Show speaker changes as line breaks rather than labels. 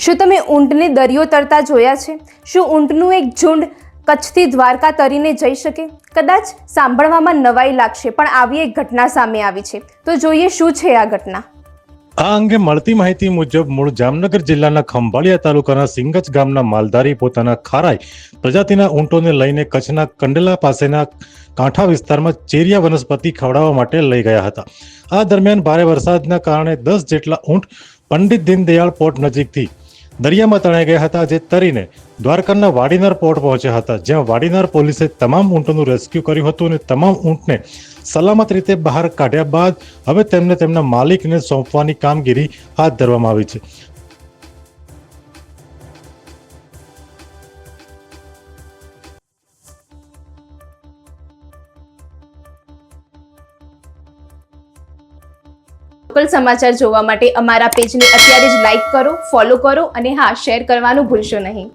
શું તમે ઊંટને દરિયો તરતા જોયા છે? શું ઊંટનું એક ઝુંડ કચ્છથી દ્વારકા તરીને જઈ શકે? કદાચ સાંભળવામાં નવાઈ લાગશે, પણ આવી એક ઘટના સામે આવી છે. તો જોઈએ શું છે આ ઘટના.
આ અંગે મળતી માહિતી મુજબ મૂળ જામનગર જિલ્લાના ખંભાળિયા તાલુકાના સિંગજ ગામના માલધારી પોતાના ખારાઈ પ્રજાતિના ઊંટોને લઈને કચ્છના કંડલા પાસેના કાંઠા વિસ્તારમાં ચેરિયા વનસ્પતિ ખવડાવવા માટે લઈ ગયા હતા. આ દરમિયાન ભારે વરસાદના કારણે 10 જેટલા ઊંટ પંડિત દીનદયાળ પોર્ટ નજીકથી દરિયામાં તણાઈ ગયા હતા, જે તરીને દ્વારકાના વાડીનાર પોર્ટ પહોંચ્યા હતા, જ્યાં વાડીનાર પોલીસે તમામ ઊંટોનું રેસ્ક્યુ કર્યું હતું અને તમામ ઊંટને સલામત રીતે બહાર કાઢ્યા બાદ હવે તેમને તેમના માલિકને સોંપવાની કામગીરી હાથ ધરવામાં આવી છે.
લોકલ સમાચાર જોવા માટે અમારા પેજને અત્યારે જ લાઈક કરો, ફોલો કરો અને હા, શેર કરવાનું ભૂલશો નહીં.